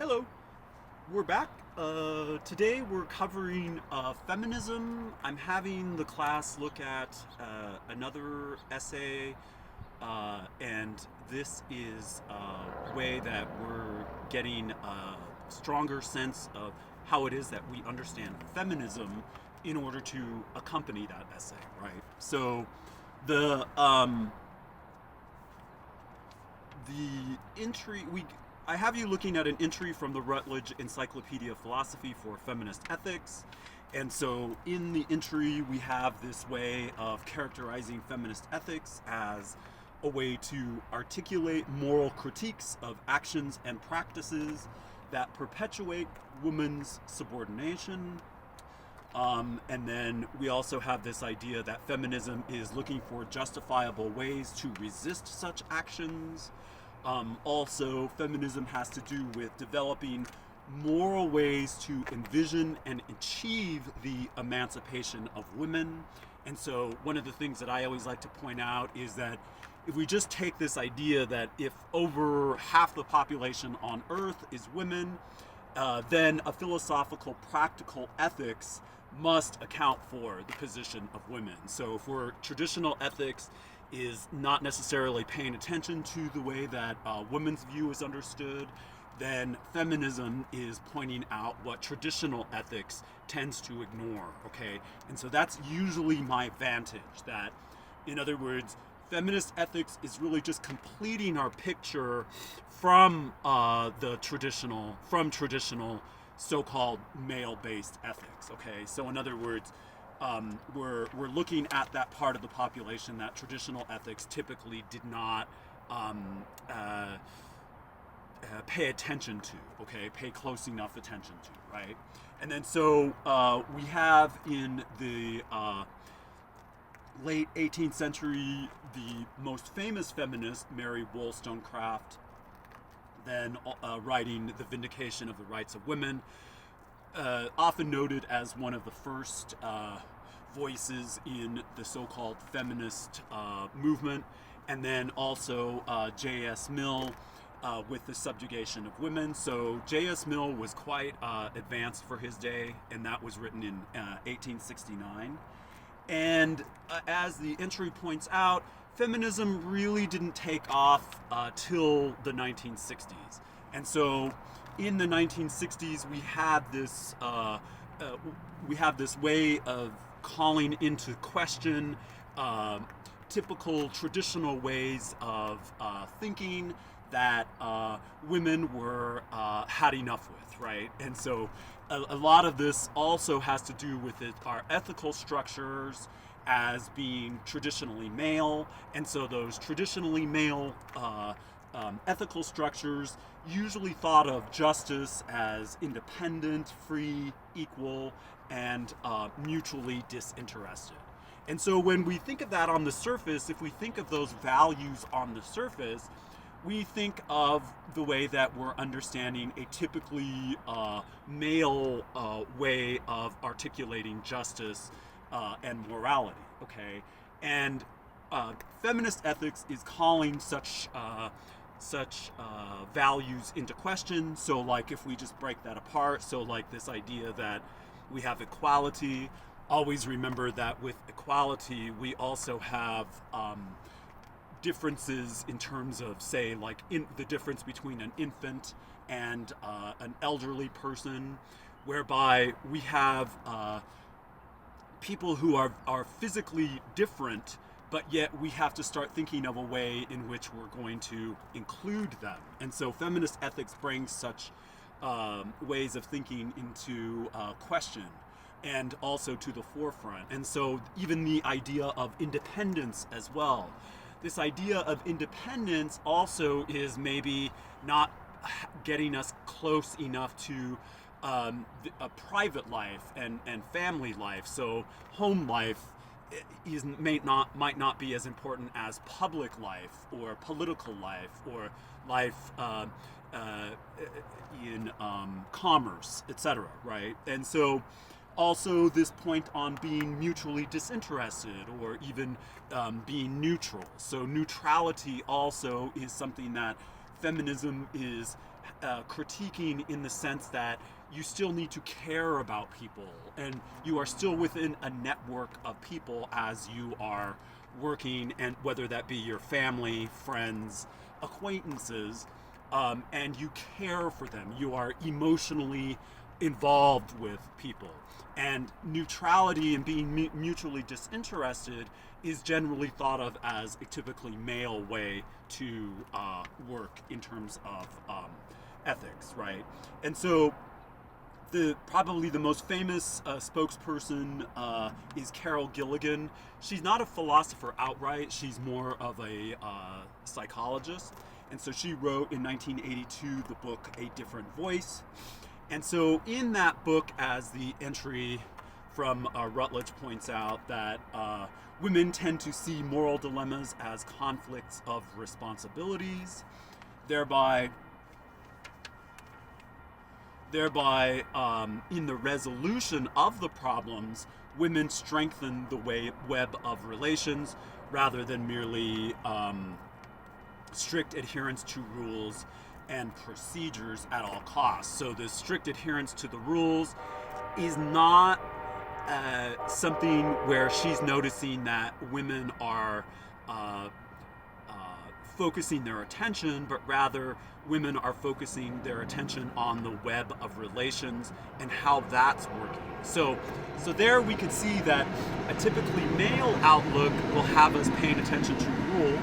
Hello, we're back. Today we're covering feminism. I'm having the class look at another essay, and this is a way that we're getting a stronger sense of how it is that we understand feminism in order to accompany that essay, right? So the um, the entry we I have you looking at an entry from the Routledge Encyclopedia of Philosophy for Feminist Ethics. And so in the entry, we have this way of characterizing feminist ethics as a way to articulate moral critiques of actions and practices that perpetuate women's subordination. And then we also have this idea that feminism is looking for justifiable ways to resist such actions. Also, feminism has to do with developing moral ways to envision and achieve the emancipation of women. And so, one of the things that I always like to point out is that if we just take this idea that if over half the population on Earth is women, then a philosophical practical ethics must account for the position of women. So for traditional ethics is not necessarily paying attention to the way that women's view is understood, then feminism is pointing out what traditional ethics tends to ignore, okay? And so that's usually my vantage, that, in other words, feminist ethics is really just completing our picture from traditional so-called male-based ethics. Okay, so in other words, we're looking at that part of the population that traditional ethics typically did not pay attention to. Okay, pay close enough attention to, right? And then so we have in the late 18th century the most famous feminist, Mary Wollstonecraft, then writing The Vindication of the Rights of Women, often noted as one of the first voices in the so-called feminist movement, and then also J.S. Mill with The Subjugation of Women. So J.S. Mill was quite advanced for his day, and that was written in 1869. And as the entry points out, feminism really didn't take off till the 1960s. And so in the 1960s, we had this way of calling into question typical traditional ways of thinking that women were had enough with, right? And so a lot of this also has to do with our ethical structures as being traditionally male, and so those traditionally male ethical structures usually thought of justice as independent, free, equal, and mutually disinterested. And so when we think of that on the surface, if we think of those values on the surface, we think of the way that we're understanding a typically male way of articulating justice and morality, okay? And feminist ethics is calling such values into question. So like if we just break that apart, so like this idea that we have equality, always remember that with equality we also have differences in terms of, say, like the difference between an infant and an elderly person, whereby we have people who are physically different, but yet we have to start thinking of a way in which we're going to include them. And so feminist ethics brings such ways of thinking into question and also to the forefront. And so even the idea of independence as well. This idea of independence also is maybe not getting us close enough to a private life and family life. So home life might not be as important as public life or political life or life in commerce, etc. Right? And so also this point on being mutually disinterested or even being neutral. So neutrality also is something that feminism is critiquing in the sense that you still need to care about people, and you are still within a network of people as you are working, and whether that be your family, friends, acquaintances, and you care for them. You are emotionally involved with people. And neutrality and being mutually disinterested is generally thought of as a typically male way to work in terms of ethics, right? And so probably the most famous spokesperson is Carol Gilligan. She's not a philosopher outright. She's more of a psychologist. And so she wrote in 1982 the book A Different Voice. And so in that book, as the entry from Rutledge points out, that women tend to see moral dilemmas as conflicts of responsibilities, thereby in the resolution of the problems, women strengthen the web of relations rather than merely strict adherence to rules and procedures at all costs. So the strict adherence to the rules is not something where she's noticing that women are focusing their attention, but rather women are focusing their attention on the web of relations and how that's working. So there we could see that a typically male outlook will have us paying attention to rules,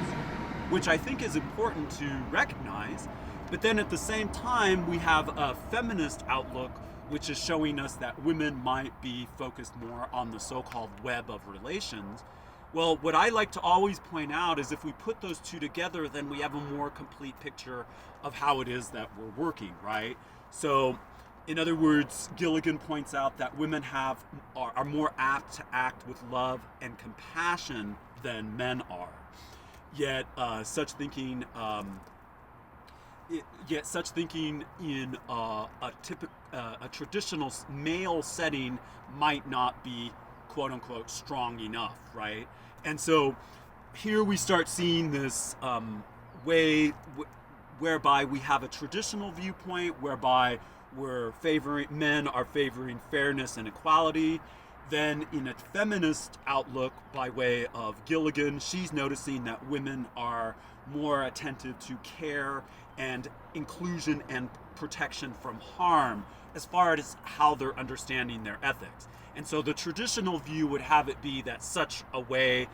which I think is important to recognize. But then at the same time, we have a feminist outlook, which is showing us that women might be focused more on the so-called web of relations. Well, what I like to always point out is if we put those two together, then we have a more complete picture of how it is that we're working, right? So, in other words, Gilligan points out that women are more apt to act with love and compassion than men are. Yet such thinking in a traditional male setting might not be quote unquote strong enough, right? And so here we start seeing this way whereby we have a traditional viewpoint whereby men are favoring fairness and equality. Then in a feminist outlook by way of Gilligan, she's noticing that women are more attentive to care and inclusion and protection from harm as far as how they're understanding their ethics. And so the traditional view would have it be that such a way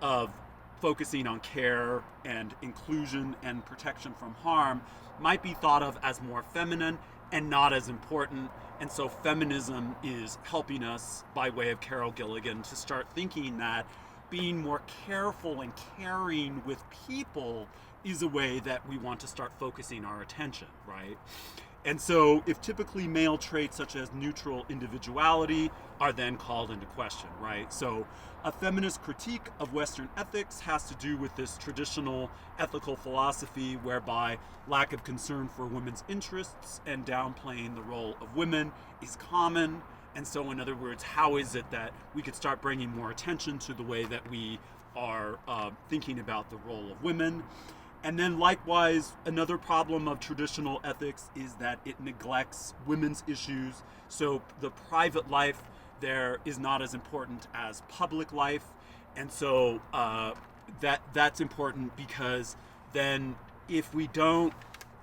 of focusing on care and inclusion and protection from harm might be thought of as more feminine and not as important. And so feminism is helping us, by way of Carol Gilligan, to start thinking that being more careful and caring with people is a way that we want to start focusing our attention, right? And so if typically male traits such as neutral individuality are then called into question, right? So a feminist critique of Western ethics has to do with this traditional ethical philosophy whereby lack of concern for women's interests and downplaying the role of women is common. And so in other words, how is it that we could start bringing more attention to the way that we are thinking about the role of women? And then likewise, another problem of traditional ethics is that it neglects women's issues. So the private life there is not as important as public life. And so that's important because then if we don't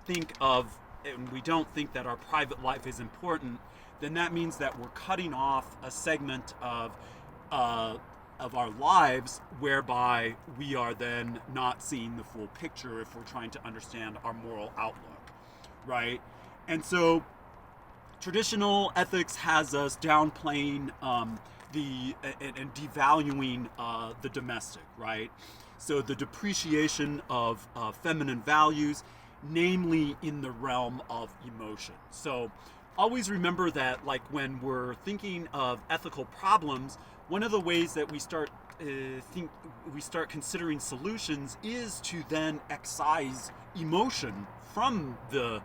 think that our private life is important, then that means that we're cutting off a segment of our lives whereby we are then not seeing the full picture if we're trying to understand our moral outlook, right? And so traditional ethics has us downplaying and devaluing the domestic, right? So the depreciation of feminine values, namely in the realm of emotion. So always remember that, like, when we're thinking of ethical problems, one of the ways that we start considering solutions is to then excise emotion from the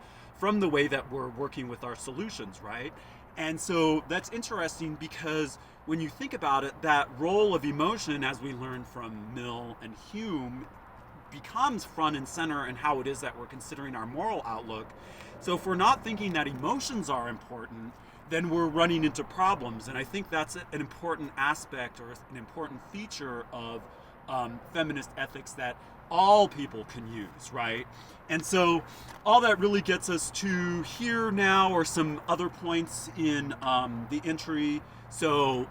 way that we're working with our solutions, right? And so that's interesting because when you think about it, that role of emotion, as we learned from Mill and Hume, becomes front and center in how it is that we're considering our moral outlook. So if we're not thinking that emotions are important, then we're running into problems. And I think that's an important aspect or an important feature of feminist ethics that all people can use, right? And so all that really gets us to here now are some other points in the entry. So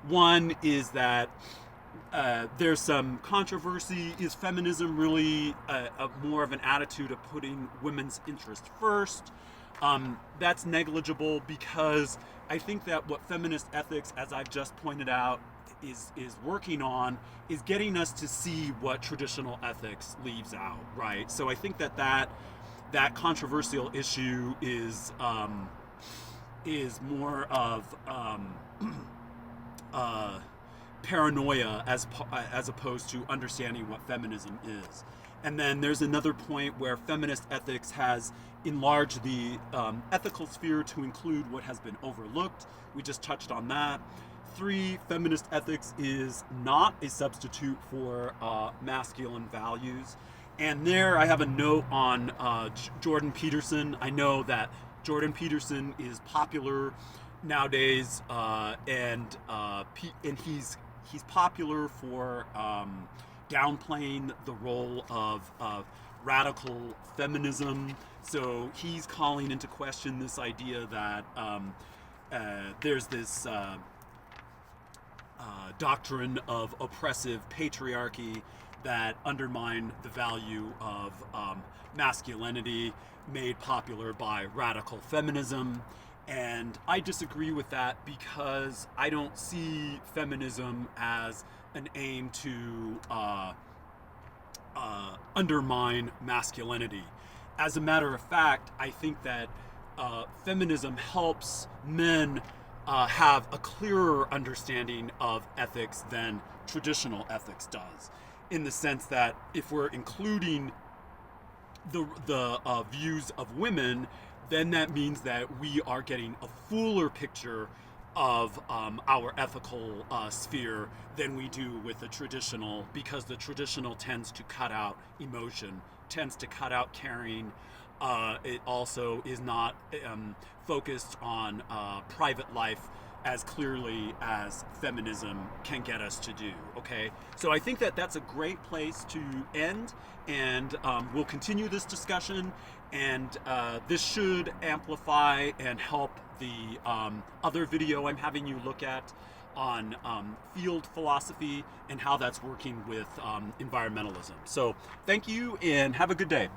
one is that there's some controversy. Is feminism really more of an attitude of putting women's interest first? That's negligible because I think that what feminist ethics, as I've just pointed out, is working on is getting us to see what traditional ethics leaves out, right? So I think that controversial issue is more of paranoia as opposed to understanding what feminism is. And then there's another point where feminist ethics has enlarged the ethical sphere to include what has been overlooked. We just touched on that. 3, feminist ethics is not a substitute for masculine values. And there I have a note on Jordan Peterson. I know that Jordan Peterson is popular nowadays, and he's popular for downplaying the role of radical feminism. So he's calling into question this idea that there's this doctrine of oppressive patriarchy that undermine the value of masculinity made popular by radical feminism. And I disagree with that because I don't see feminism as an aim to undermine masculinity. As a matter of fact, I think that feminism helps men have a clearer understanding of ethics than traditional ethics does, in the sense that if we're including the views of women, then that means that we are getting a fuller picture of our ethical sphere than we do with the traditional, because the traditional tends to cut out emotion, tends to cut out caring. It also is not focused on private life as clearly as feminism can get us to do, okay? So I think that that's a great place to end, and we'll continue this discussion, and this should amplify and help the other video I'm having you look at on field philosophy and how that's working with environmentalism. So thank you and have a good day.